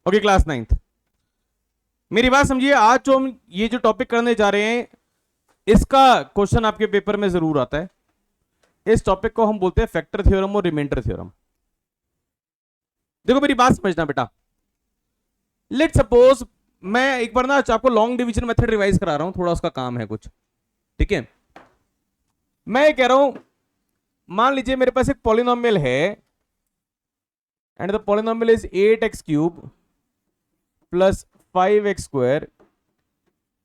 Okay class 9th, मेरी बात समझिए। आज जो हम ये जो टॉपिक करने जा रहे हैं इसका क्वेश्चन आपके पेपर में जरूर आता है। इस टॉपिक को हम बोलते हैं फैक्टर थ्योरम और रिमाइंडर थ्योरम। देखो मेरी बात समझना बेटा, लेट सपोज मैं एक बार ना आपको लॉन्ग डिवीजन मेथड रिवाइज करा रहा हूं, थोड़ा उसका काम है कुछ, ठीक है। मैं ये कह रहा हूं, मान लीजिए मेरे पास एक पॉलिनोमियल है and the polynomial is 8x cube plus 5x square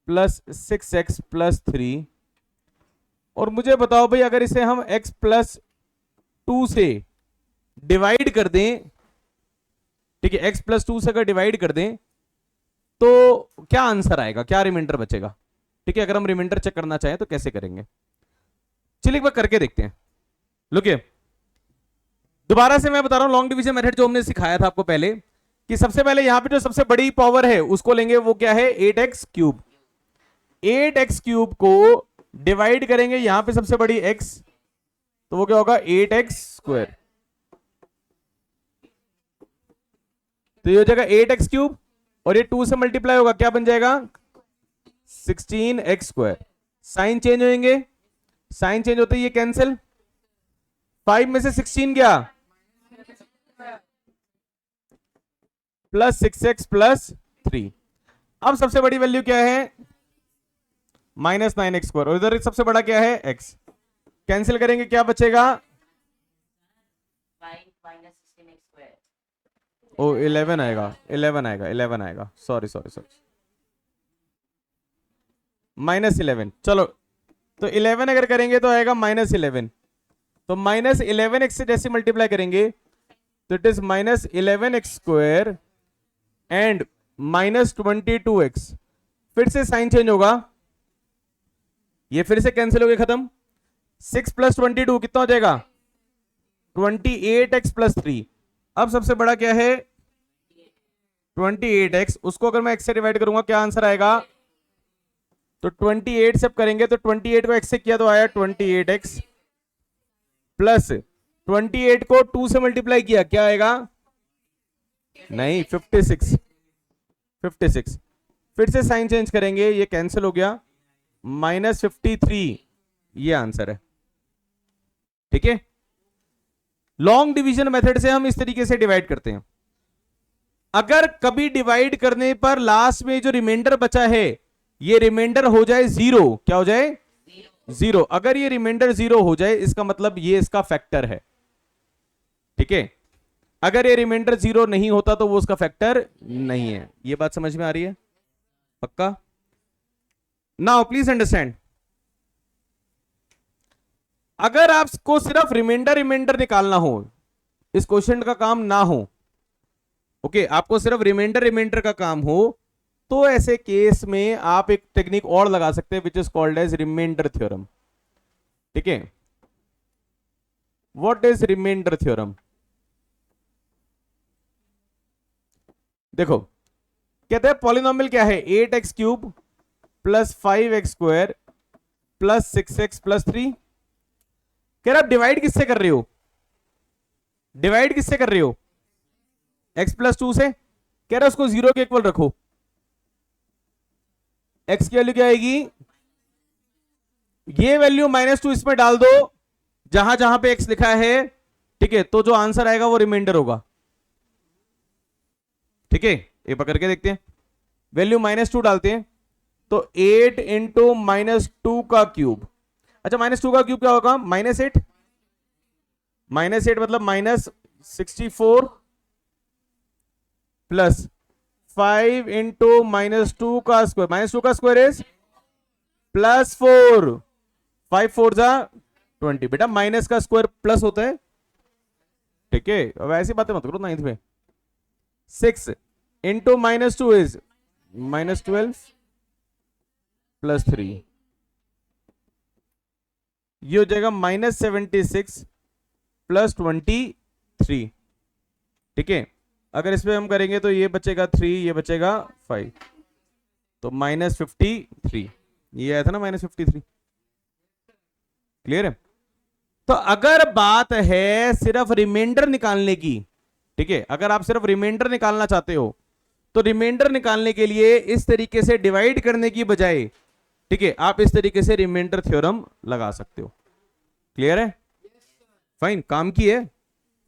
plus 6x plus 3, और मुझे बताओ भाई अगर इसे हम x प्लस 2 से डिवाइड कर दें, ठीक है, x प्लस 2 से अगर डिवाइड कर दें तो क्या आंसर आएगा, क्या रिमाइंडर बचेगा। ठीक है, अगर हम रिमाइंडर चेक करना चाहें तो कैसे करेंगे, चलिए एक बार करके देखते हैं। लुकिए दोबारा से मैं बता रहा हूं लॉन्ग डिवीजन मेथड जो हमने सिखाया था आपको पहले, कि सबसे पहले यहां पे जो सबसे बड़ी पावर है उसको लेंगे, वो क्या है 8x क्यूब। 8x क्यूब को डिवाइड करेंगे यहां पे सबसे बड़ी x, तो वो क्या होगा 8x स्क्वायर, तो ये हो जाएगा 8x क्यूब और ये 2 से मल्टीप्लाई होगा, क्या बन जाएगा 16x स्क्वायर। साइन चेंज होंगे, साइन चेंज होते ही ये कैंसिल, 5 में से 16 गया प्लस 6x प्लस 3। अब सबसे बड़ी वैल्यू क्या है माइनस 9x स्क्वायर, और इधर सबसे बड़ा क्या है x। कैंसिल करेंगे क्या बचेगा, ओ 11 आएगा, 11 आएगा, 11 आएगा, सॉरी सॉरी सॉरी, माइनस 11। चलो तो 11 अगर करेंगे तो आएगा माइनस 11, तो माइनस 11x से जैसे मल्टीप्लाई करेंगे तो it is minus 11x square and minus 22x। फिर से साइन चेंज होगा, ये फिर से कैंसिल हो गया, खत्म। 6 प्लस 22 कितना हो जाएगा 28x प्लस 3। अब सबसे बड़ा क्या है 28x, उसको अगर मैं x से डिवाइड करूंगा क्या आंसर आएगा, तो 28 से करेंगे तो 28 को x से किया तो आया 28x प्लस 28 को 2 से मल्टीप्लाई किया क्या आएगा, नहीं 56, 56। फिर से साइन चेंज करेंगे, ये कैंसिल हो गया, माइनस 53, ये आंसर है। ठीक है, लॉन्ग डिवीजन मेथड से हम इस तरीके से डिवाइड करते हैं। अगर कभी डिवाइड करने पर लास्ट में जो रिमाइंडर बचा है ये रिमाइंडर हो जाए जीरो, क्या हो जाए जीरो। अगर ये रिमाइंडर जीरो हो जाए इसका मतलब ये इसका फैक्टर है। ठीक है, अगर ये रिमाइंडर जीरो नहीं होता तो वो उसका फैक्टर नहीं है। ये बात समझ में आ रही है पक्का। नाउ प्लीज अंडरस्टैंड, अगर आपको सिर्फ रिमाइंडर रिमाइंडर निकालना हो, इस क्वेश्चन का काम ना हो, ओके, आपको सिर्फ रिमाइंडर रिमाइंडर का काम हो, तो ऐसे केस में आप एक टेक्निक और लगा सकते हैं which is called as remainder theorem. ठीक है, व्हाट इज रिमाइंडर थ्योरम। देखो कहते हैं पॉलिनोमियल क्या है 8x cube plus 5x square plus 6x plus 3। कह रहे आप डिवाइड किससे कर रहे हो, डिवाइड किससे कर रहे हो x प्लस 2 से। कह रहे उसको जीरो के इक्वल रखो, x की वैल्यू क्या आएगी, ये वैल्यू -2 इसमें डाल दो जहां जहां पे x लिखा है। ठीक है, तो जो आंसर आएगा वो रिमाइंडर होगा। ठीक है, ये पकड़ के देखते हैं, वैल्यू -2 डालते हैं तो 8 इंटू -2 का क्यूब। अच्छा -2 का क्यूब क्या होगा -8, -8 मतलब -64 प्लस 5 इंटू -2 का स्क्वायर, -2 का स्क्वायर इज +4, 5 4 जा 20। बेटा माइनस का स्क्वायर प्लस होता है। ठीक है, अब ऐसी बातें मत करो 9th में। 6 इंटू -2 इज -12 प्लस 3, ये हो जाएगा -76 प्लस 23। ठीक है, अगर इसमें हम करेंगे तो ये बचेगा 3, ये बचेगा 5, तो -53, ये आया था ना -53। क्लियर है। तो अगर बात है सिर्फ रिमाइंडर निकालने की, ठीक है, अगर आप सिर्फ रिमाइंडर निकालना चाहते हो तो रिमाइंडर निकालने के लिए इस तरीके से डिवाइड करने की बजाय, ठीक है, आप इस तरीके से रिमाइंडर थ्योरम लगा सकते हो। क्लियर है? फाइन, काम की है,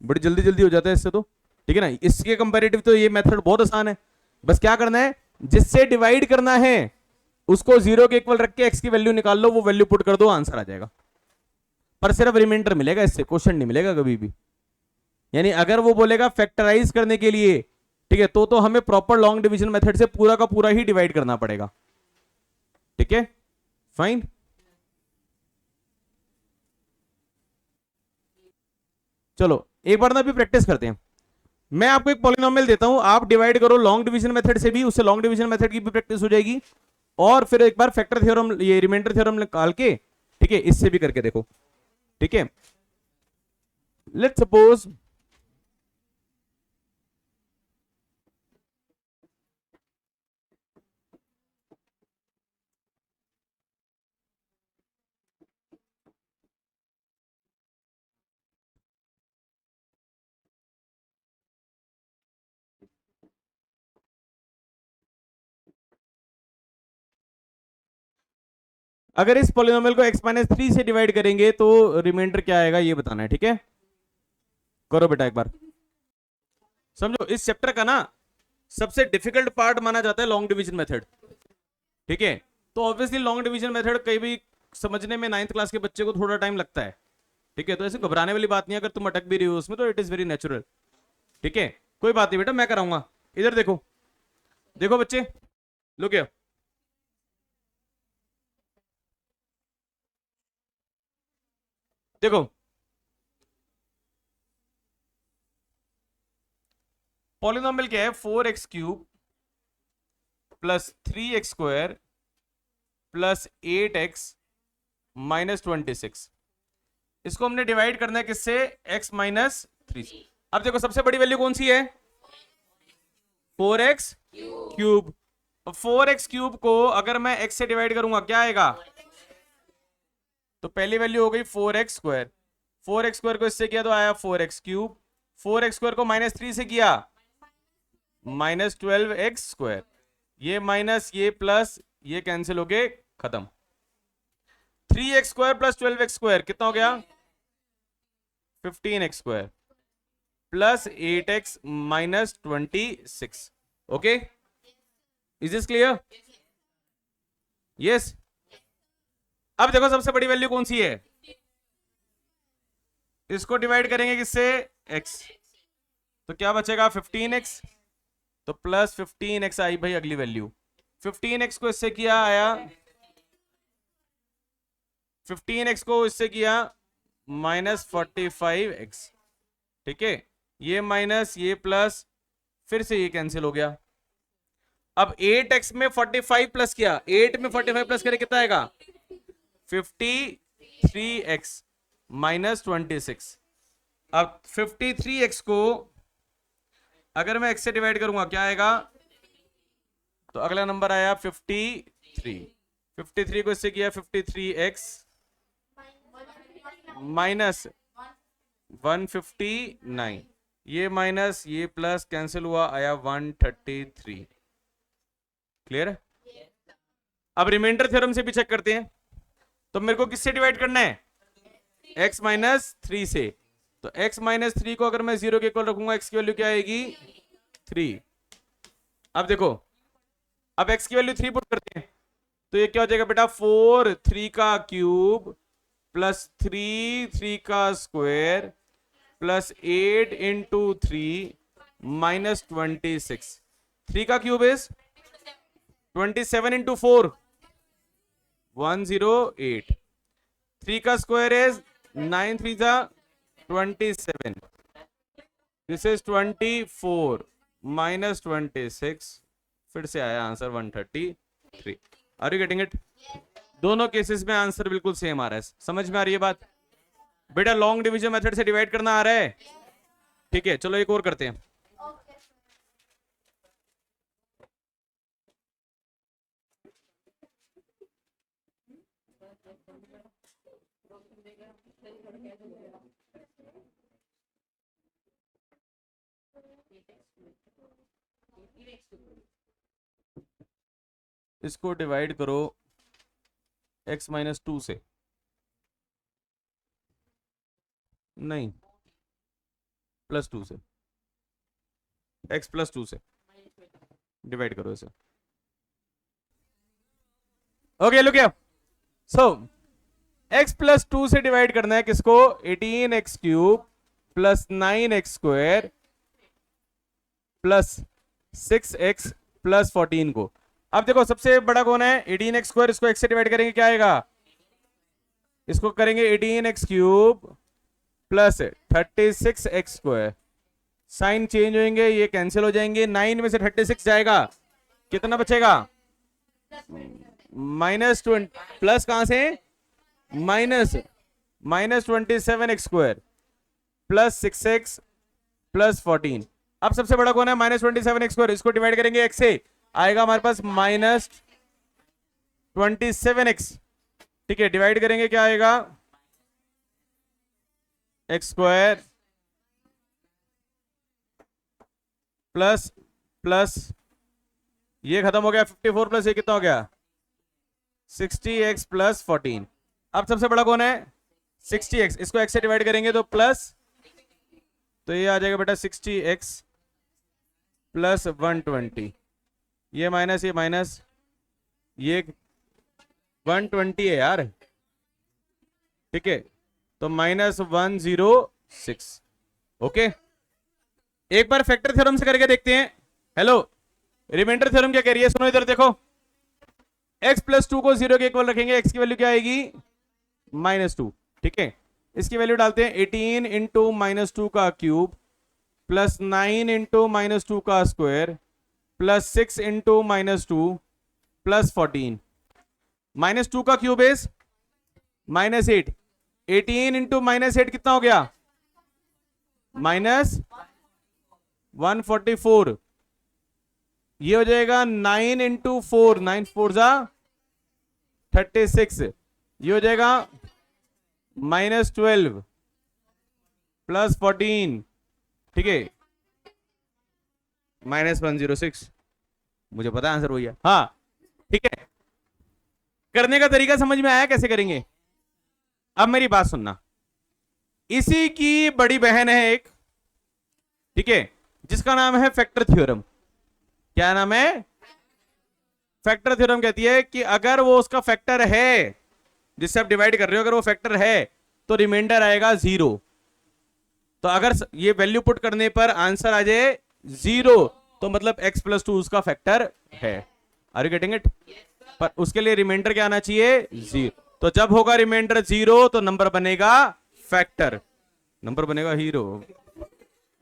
बड़ी जल्दी जल्दी हो जाता है इससे तो, ठीक है ना। इसके कंपैरेटिव तो ये मेथड बहुत आसान है। बस क्या करना है, जिससे डिवाइड करना है उसको 0 के इक्वल रख के एक्स की वैल्यू निकाल लो, वो वैल्यू पुट कर दो, आंसर आ जाएगा। पर सिर्फ रिमाइंडर मिलेगा, इससे क्वेश्चन नहीं मिलेगा कभी भी। यानी अगर वो बोलेगा फैक्टराइज करने के लिए, ठीक है, तो हमें प्रॉपर लॉन्ग डिवीजन मेथड से पूरा का पूरा ही डिवाइड करना पड़ेगा। ठीक है, फाइन। चलो एक बार ना अभी प्रैक्टिस करते हैं। मैं आपको एक पॉलिनोमियल देता हूं, आप डिवाइड करो लॉन्ग डिवीजन मेथड से भी, उससे लॉन्ग डिवीजन मेथड की भी प्रैक्टिस हो जाएगी, और फिर एक बार फैक्टर थ्योरम, ये रिमाइंडर थ्योरम निकाल के, ठीक है, इससे भी करके देखो। ठीक है, लेट्स सपोज अगर इस पॉलिनोमियल को x-3 से डिवाइड करेंगे तो रिमाइंडर क्या आएगा ये बताना है। ठीक है, करो बेटा एक बार। समझो इस चैप्टर का ना सबसे डिफिकल्ट पार्ट माना जाता है लॉन्ग डिवीजन मेथड। ठीक है, तो ऑब्वियसली लॉन्ग डिवीजन मेथड कहीं भी समझने में 9th क्लास के बच्चे को थोड़ा टाइम लगता है। ठीक है, तो ऐसे घबराने वाली बात नहीं है, अगर तुम अटक भी रही हो उसमें तो इट इज वेरी नेचुरल। ठीक है, कोई बात नहीं बेटा, मैं कराऊंगा। इधर देखो, देखो बच्चे, लो क्या, देखो पॉलिनोमियल क्या है, 4x³ plus 3x² plus 8x-26। इसको हमने डिवाइड करना है किससे, x-3 से। अब देखो सबसे बड़ी वैल्यू कौन सी है, 4x³। 4x³ को अगर मैं x से डिवाइड करूंगा क्या आएगा, तो पहली वैल्यू हो गई 4x²। 4x² को इससे किया तो आया 4x³। 4x² को -3 से किया -12x²। ये माइनस ये प्लस ये कैंसिल हो गए, खत्म। 3x² प्लस 12x² कितना हो गया, 15x² plus 8x-26। Okay, is this clear? Yes. अब देखो सबसे बड़ी वैल्यू कौन सी है, इसको डिवाइड करेंगे किससे, x, तो क्या बचेगा 15x, तो प्लस 15x आई भाई अगली वैल्यू। 15x को इससे किया आया, 15x को इससे किया -45x। ठीक है, ये माइनस ये प्लस, फिर से ये कैंसिल हो गया। अब 8x में 45 प्लस किया, 8 में 45 प्लस करे कितना आएगा, 53x-26। अब 53x को अगर मैं x से डिवाइड करूंगा क्या आएगा, तो अगला नंबर आया 53। 53 को इससे किया 53x माइनस 159, ये माइनस ये प्लस कैंसिल हुआ, आया 133। क्लियर है? अब रिमाइंडर थ्योरम से भी चेक करते हैं। तो मेरे को किससे डिवाइड करना है, x-3 से। तो x-3 को अगर मैं 0 के इक्वल रखूंगा, x की वैल्यू क्या आएगी, 3। अब देखो, अब x की वैल्यू 3 पुट करते हैं, तो ये क्या हो जाएगा बेटा, 4 3 का क्यूब प्लस 3 3 का स्क्वायर प्लस 8 इंटू 3 -26। 3 का क्यूब इज 27 इंटू 4 108। 3 का स्क्वायर इज 9 3 जा 27। This is 24 -26। फिर से आया answer 133। Are you getting it? दोनों केसेस में आंसर बिल्कुल सेम आ रहा है। समझ में आ रही है बात? बेटा लॉन्ग डिवीजन मेथड से डिवाइड करना आ रहा है? ठीक है, चलो एक और करते हैं। इसको डिवाइड करो x-2 से, नहीं +2 से, x+2 से डिवाइड करो इसे। Okay look here, so x+2 से डिवाइड करना है किसको, 18x³ + 9x² + 6x + 14 को। अब देखो सबसे बड़ा कौन है, 18x², इसको x से डिवाइड करेंगे क्या आएगा, इसको करेंगे 18x³ + 36x², साइन चेंज होंगे, ये कैंसिल हो जाएंगे, 9 में से 36 जाएगा, कितना बचेगा, -20, प्लस कहां से, -27x² + 6x + 14। अब सबसे बड़ा कौन है, -27x², इसको डिवाइड करेंगे x से, आएगा हमारे पास -27x, ठीक है, डिवाइड करेंगे क्या आएगा, x² प्लस ये खत्म हो गया, 54 प्लस ये कितना हो गया, 60x + 14। अब सबसे बड़ा कौन है, 60x, इसको x से डिवाइड करेंगे तो प्लस, तो ये आ जाएगा बेटा 60x + 120, ये माइनस, ये 120 है यार, ठीक है, तो -106। ओके, एक बार फैक्टर थ्योरम से करके देखते हैं। हेलो, रिमाइंडर थ्योरम क्या कह रही है, सुनो इधर देखो, x+2 को 0 के इक्वल रखेंगे, x की वैल्यू क्या आएगी, -2, ठीक है, इसकी वैल्यू डालते हैं, 18 × -2 का क्यूब + 9 × -2 का स्क्वायर + 6 × -2 + 14। -2 का क्यूब इज -8, 18 × -8 कितना हो गया, -144, ये हो जाएगा 9 × 4, 9 4 जा 36, ये हो जाएगा -12 + 14, ठीक है, -106, मुझे पता है आंसर वही है, हाँ ठीक है। करने का तरीका समझ में आया कैसे करेंगे, अब मेरी बात सुनना, इसी की बड़ी बहन है एक, ठीक है, जिसका नाम है फैक्टर थ्योरम। क्या नाम है, फैक्टर थ्योरम कहती है कि अगर वो उसका फैक्टर है जिससे आप डिवाइड कर रहे हो, अगर वो फैक्टर है तो रिमाइंडर आएगा 0, तो अगर ये वैल्यू पुट करने पर आंसर आ जाए 0 तो मतलब x+2 उसका फैक्टर है। आर यू गेटिंग इट, पर उसके लिए रिमाइंडर क्या आना चाहिए, 0, तो जब होगा रिमाइंडर 0 तो नंबर बनेगा फैक्टर, नंबर बनेगा हीरो,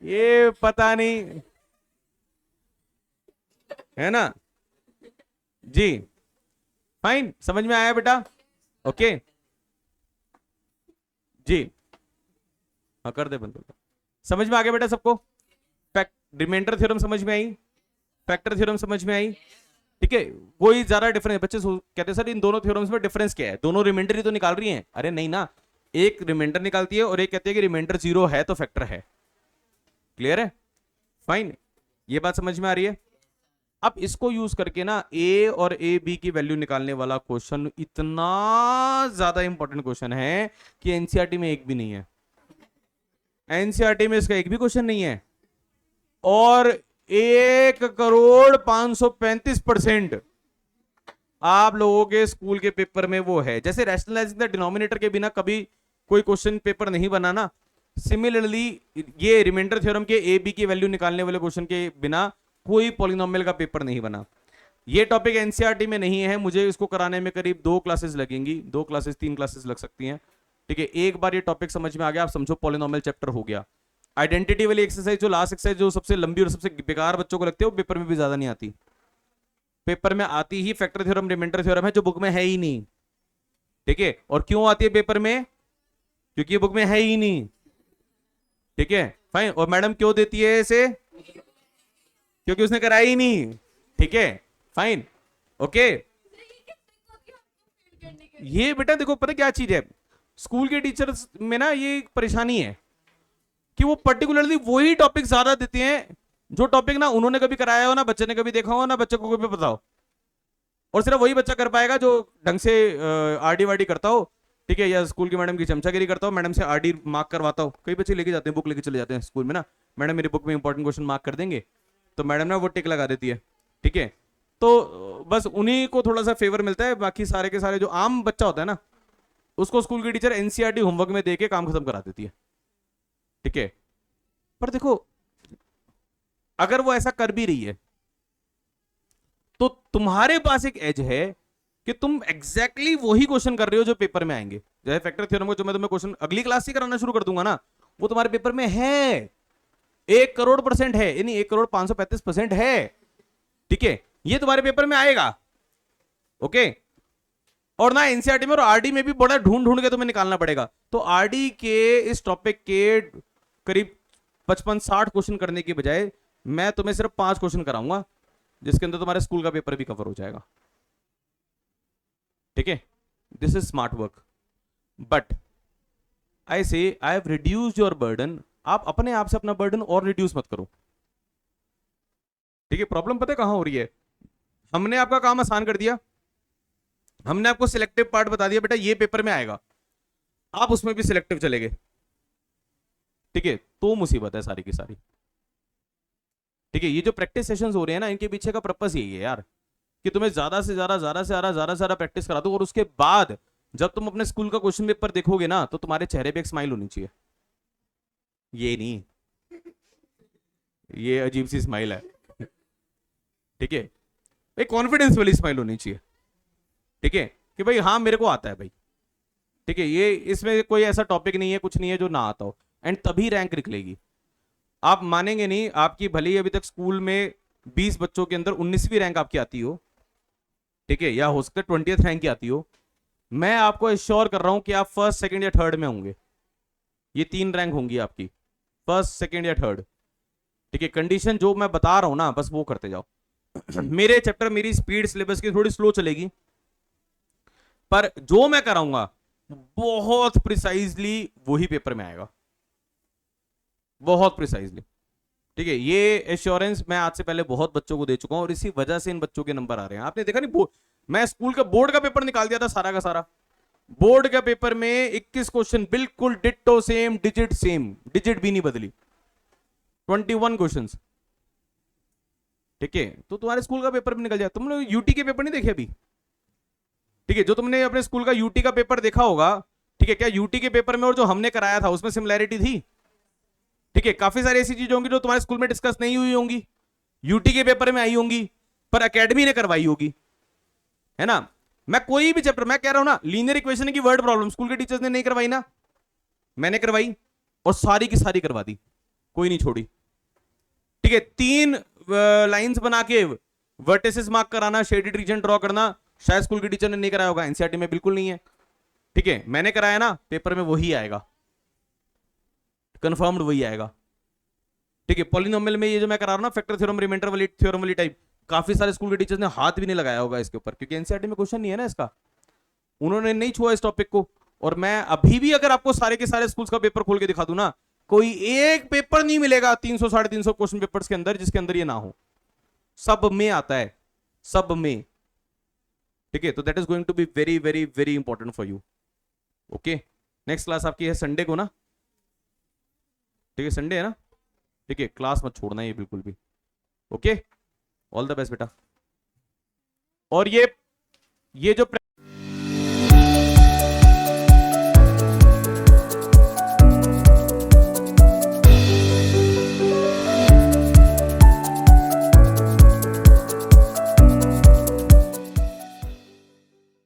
ये पता नहीं है ना जी, फाइन, समझ में आया बेटा, ओके जी, हाँ कर दे बंद, समझ में आ गया बेटा सबको, रिमाइंडर थ्योरम समझ में आई, फैक्टर थ्योरम समझ में आई, ठीक है, कोई ज्यादा डिफरेंस, बच्चे कहते हैं सर इन दोनों थ्योरम्स में डिफरेंस क्या है, दोनों रिमाइंडर ही तो निकाल रही हैं, अरे नहीं ना, एक रिमाइंडर निकालती है और एक कहती है कि रिमाइंडर 0 है तो फैक्टर है, क्लियर है, फाइन, ये बात समझ में आ रही है। अब इसको यूज करके ना ए और ए बी की वैल्यू निकालने वाला क्वेश्चन इतना ज्यादा इंपॉर्टेंट क्वेश्चन है कि एनसीईआरटी में एक भी नहीं है, एनसीईआरटी में इसका एक भी क्वेश्चन नहीं है, और 1,535% आप लोगों के स्कूल के पेपर में वो है, जैसे रैशनलाइजिंग द डिनोमिनेटर के बिना कभी कोई क्वेश्चन पेपर नहीं बना ना, सिमिलरली ये रिमाइंडर थ्योरम के ए बी की वैल्यू निकालने वाले क्वेश्चन के बिना कोई पॉलिनोमियल का पेपर नहीं बना। ये टॉपिक एनसीईआरटी में नहीं है, मुझे इसको कराने में करीब 2 क्लासेस लगेंगी, 2 क्लासेस 3 क्लासेस लग सकती हैं, ठीक है, एक बार ये टॉपिक समझ में आ गया, आप समझो पॉलिनोमियल चैप्टर हो गया। आइडेंटिटी वाली एक्सरसाइज, जो लास्ट एक्सरसाइज जो सबसे लंबी और सबसे बेकार बच्चों को लगती है, वो पेपर में भी ज्यादा नहीं आती, पेपर में आती ही फैक्टर थ्योरम रिमाइंडर थ्योरम है जो बुक में है ही नहीं, ठीक है, और क्यों आती है पेपर में, क्योंकि बुक में है ही नहीं, ठीक है, फाइन, और मैडम क्यों देती है इसे, क्योंकि उसने कराया ही नहीं, ठीक है, फाइन, ओके। ये बेटा देखो पता क्या चीज है, स्कूल के टीचर्स में ना ये परेशानी है कि वो पर्टिकुलरली वही टॉपिक ज्यादा देते हैं जो टॉपिक ना उन्होंने कभी कराया हो, ना बच्चे ने कभी देखा हो, ना बच्चे को कभी पता हो, और सिर्फ वही बच्चा कर पाएगा जो ढंग से आरडी वारडी करता हो, ठीक है, या स्कूल की मैडम की चमचागिरी करता हो, मैडम से आरडी मार्क करवाता हो। कई बच्चे लेके जाते हैं, बुक लेके चले जाते हैं स्कूल में ना, मैडम मेरी बुक में इंपॉर्टेंट क्वेश्चन मार्क कर देंगे, तो मैडम ना वो टिक लगा देती है, ठीक है। तो बस उन्हीं को थोड़ा सा फेवर मिलता है, बाकी सारे के सारे जो आम बच्चा होता है ना, उसको स्कूल की टीचर एनसीईआरटी होमवर्क में देके काम खत्म करा देती है, ठीक है। पर देखो, अगर वो ऐसा कर भी रही है तो तुम्हारे पास एक एज है कि तुम एग्जैक्टली वही क्वेश्चन कर रहे हो जो पेपर में आएंगे। जैसे फैक्टर थ्योरम को जो मैं तुम्हें क्वेश्चन अगली क्लास से कराना शुरू कर दूंगा ना, वो तुम्हारे पेपर में है, 1 करोड़% है, यानी 1 करोड़ 535% है, ठीक है, ये तुम्हारे पेपर में आएगा, ओके। और ना एनसीईआरटी में और आरडी में भी बड़ा ढूंढ ढूंढ के तुम्हें निकालना पड़ेगा। तो आरडी के इस टॉपिक के करीब 55-60 क्वेश्चन करने की बजाय मैं तुम्हें सिर्फ 5 क्वेश्चन कराऊंगा, जिसके अंदर तुम्हारे स्कूल का पेपर भी कवर हो जाएगा, ठीक है। This is smart work, but I say I have reduced your burden. आप अपने आप से अपना बर्डन और रिड्यूस मत करो, ठीक है। प्रॉब्लम पता है कहां हो रही है? हमने आपका काम आसान कर दिया, हमने आपको सिलेक्टिव पार्ट बता दिया, बेटा ये पेपर में आएगा, आप उसमें भी सिलेक्टिव चले गए, ठीक है, तो मुसीबत है सारी की सारी, ठीक है। ये जो प्रैक्टिस सेशंस हो रहे हैं ना, इनके पीछे का पर्पस यही है यार, कि तुम्हें ज्यादा से ज्यादा प्रैक्टिस करा दो, और उसके बाद जब तुम अपने स्कूल का क्वेश्चन पेपर देखोगे ना, तो तुम्हारे चेहरे पे एक स्माइल होनी चाहिए, ये नहीं, ये अजीब सी स्माइल है, ठीक है, एक कॉन्फिडेंस वाली स्माइल होनी चाहिए, ठीक है, कि भाई हाँ मेरे को आता है भाई, ठीक है, ये इसमें कोई ऐसा टॉपिक नहीं है, कुछ नहीं है जो ना आता हो, एंड तभी रैंक निकलेगी। आप मानेंगे नहीं, आपकी भले ही अभी तक स्कूल में 20 बच्चों के अंदर 19वीं रैंक आपकी आती हो, ठीक है, या हो सकता है 20th रैंक की आती हो, मैं आपको एश्योर कर रहा हूं कि आप फर्स्ट, सेकंड या थर्ड में होंगे। ये 3 रैंक होंगी आपकी, फर्स्ट, सेकंड या थर्ड, ठीक है। कंडीशन जो मैं बता रहा हूं ना, बस वो करते जाओ। मेरे चैप्टर, मेरी स्पीड सिलेबस की थोड़ी स्लो चलेगी, पर जो मैं कराऊंगा बहुत प्रिसाइजली वही पेपर में आएगा, बहुत प्रिसाइजली, ठीक है। ये एश्योरेंस मैं आज से पहले बहुत बच्चों को दे चुका हूं, और इसी वजह से इन बच्चों के नंबर आ रहे हैं। आपने देखा नहीं, मैं स्कूल का बोर्ड का पेपर निकाल दिया था सारा का सारा, बोर्ड के पेपर में 21 क्वेश्चन बिल्कुल डिट्टो सेम, डिजिट भी नहीं बदली, 21 क्वेश्चन, ठीक है। तो तुम्हारे स्कूल का पेपर भी निकल जाए। तुमने यूटी के पेपर नहीं देखे अभी, ठीक है, जो तुमने अपने स्कूल का यूटी का पेपर देखा होगा, ठीक है, क्या यूटी के पेपर में और जो हमने कराया था उसमें सिमिलैरिटी थी? ठीक है, काफी सारी ऐसी चीजें होंगी जो तुम्हारे स्कूल में डिस्कस नहीं हुई होंगी, यूटी के पेपर में आई होंगी, पर एकेडमी ने करवाई होगी, है ना। मैं कोई भी चैप्टर, मैं कह रहा हूं ना, लीनियर इक्वेशन की वर्ड प्रॉब्लम स्कूल के टीचर्स ने नहीं करवाई ना, मैंने करवाई, और सारी की सारी करवा दी, कोई नहीं छोड़ी, ठीक है। 3 लाइंस बना के वर्टिसेस मार्क कराना, शेडेड रीजन ड्रॉ करना, शायद स्कूल के टीचर ने नहीं कराया होगा, एनसीईआरटी में बिल्कुल नहीं है, ठीक है, मैंने कराया ना, पेपर में वही आएगा, कंफर्म्ड वही आएगा, ठीक है। पॉलिनोमियल में ये जो मैं करा रहा हूं ना, फैक्टर थ्योरम, रिमाइंडर वाली थ्योरम वाली टाइप, काफी सारे स्कूल के टीचर्स ने हाथ भी नहीं लगाया होगा इसके ऊपर, क्योंकि एनसीईआरटी में क्वेश्चन नहीं है ना इसका, उन्होंने नहीं छुआ इस टॉपिक को। और मैं अभी भी अगर आपको सारे के सारे स्कूल्स का पेपर खोल के दिखा दूं ना, कोई एक पेपर नहीं मिलेगा 300 350 क्वेश्चन पेपर्स के अंदर जिसके अंदर ये ना हो, सब में आता है, सब में, ठीक है। तो that is going to be very very very important for you, okay. Next class आपकी है संडे को ना, ठीक है, संडे है ना, ठीक है, क्लास मत छोड़ना ये बिल्कुल भी, ओके। ऑल द बेस्ट बेटा। और ये जो